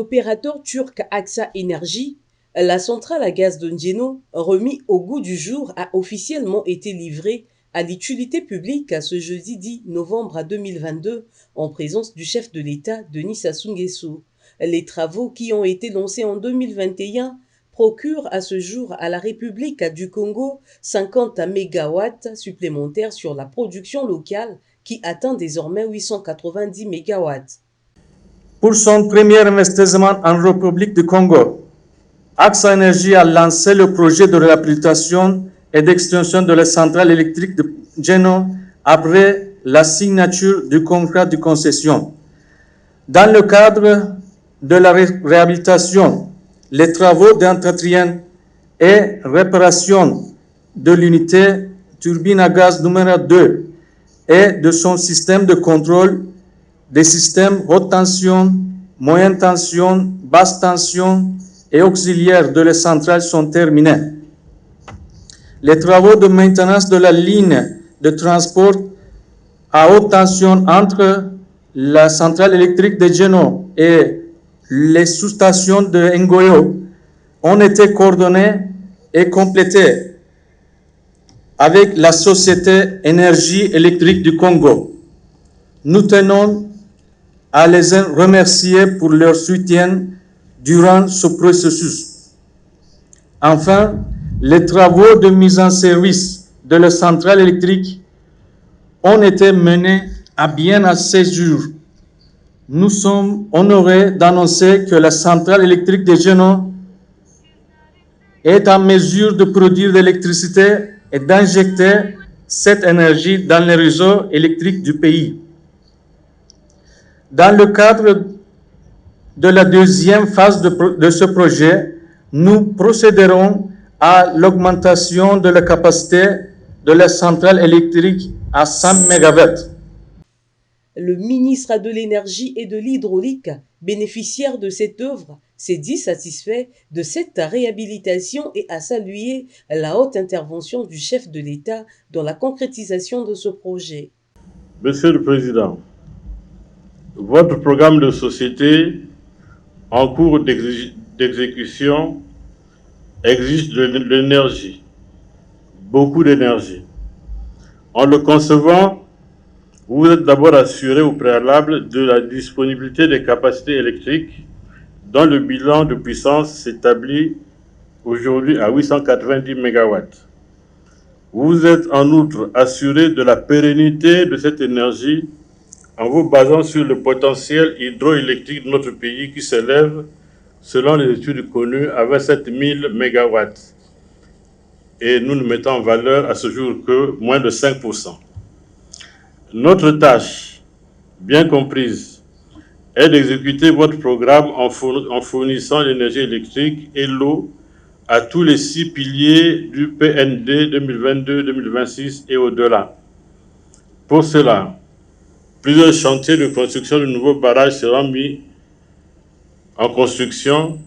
l'opérateur turc AXA Energy, la centrale à gaz de Ndjeno, remis au goût du jour, a officiellement été livrée à l'utilité publique ce jeudi 10 novembre 2022 en présence du chef de l'État Denis Sassou Nguesso. Les travaux qui ont été lancés en 2021 procurent à ce jour à la République du Congo 50 mégawatts supplémentaires sur la production locale qui atteint désormais 890 mégawatts. Pour son premier investissement en République du Congo, AXA Energy a lancé le projet de réhabilitation et d'extension de la centrale électrique de Ndjeno après la signature du contrat de concession. Dans le cadre de la réhabilitation, les travaux d'entretien et réparation de l'unité turbine à gaz numéro 2 et de son système de contrôle des systèmes haute tension, moyenne tension, basse tension et auxiliaires de la centrale sont terminés. Les travaux de maintenance de la ligne de transport à haute tension entre la centrale électrique de Ndjeno et les sous-stations de Ngoyo ont été coordonnés et complétés avec la Société Énergie électrique du Congo. Nous tenons à les remercier pour leur soutien durant ce processus. Enfin, les travaux de mise en service de la centrale électrique ont été menés à bien à ces jours. Nous sommes honorés d'annoncer que la centrale électrique de Ndjeno est en mesure de produire de l'électricité et d'injecter cette énergie dans les réseaux électriques du pays. Dans le cadre de la deuxième phase de ce projet, nous procéderons à l'augmentation de la capacité de la centrale électrique à 100 MW. Le ministre de l'Énergie et de l'Hydraulique, bénéficiaire de cette œuvre, s'est dit satisfait de cette réhabilitation et a salué la haute intervention du chef de l'État dans la concrétisation de ce projet. Monsieur le Président, votre programme de société en cours d'exécution exige de l'énergie, beaucoup d'énergie. En le concevant, vous vous êtes d'abord assuré au préalable de la disponibilité des capacités électriques dont le bilan de puissance s'établit aujourd'hui à 890 MW. Vous vous êtes en outre assuré de la pérennité de cette énergie en vous basant sur le potentiel hydroélectrique de notre pays qui s'élève, selon les études connues, à 27 000 MW. Et nous ne mettons en valeur à ce jour que moins de 5%. Notre tâche, bien comprise, est d'exécuter votre programme en fournissant l'énergie électrique et l'eau à tous les 6 piliers du PND 2022-2026 et au-delà. Pour cela, plusieurs chantiers de construction de nouveaux barrages seront mis en construction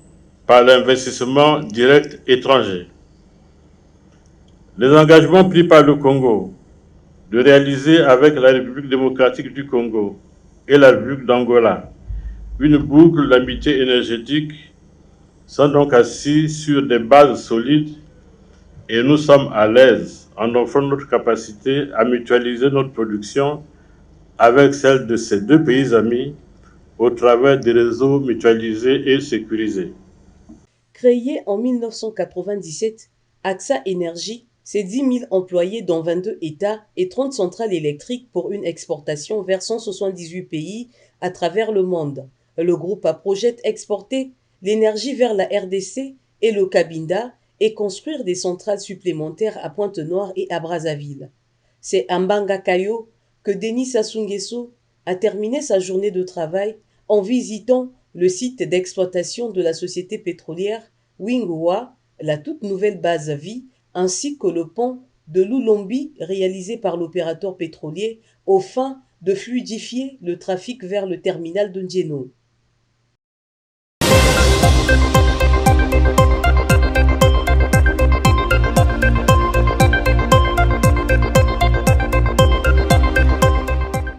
par l'investissement direct étranger. Les engagements pris par le Congo de réaliser avec la République démocratique du Congo et la République d'Angola une boucle d'amitié énergétique sont donc assis sur des bases solides et nous sommes à l'aise en offrant notre capacité à mutualiser notre production avec celle de ces deux pays amis au travers des réseaux mutualisés et sécurisés. Créé en 1997, AXA Energy, c'est 10 000 employés dans 22 États et 30 centrales électriques pour une exportation vers 178 pays à travers le monde. Le groupe projette exporter l'énergie vers la RDC et le Cabinda et construire des centrales supplémentaires à Pointe-Noire et à Brazzaville. C'est à Mbangakayo que Denis Sassou Nguesso a terminé sa journée de travail en visitant le site d'exploitation de la société pétrolière Wingwa, la toute nouvelle base vie, ainsi que le pont de Lulombi réalisé par l'opérateur pétrolier aux fins de fluidifier le trafic vers le terminal de Ndjeno.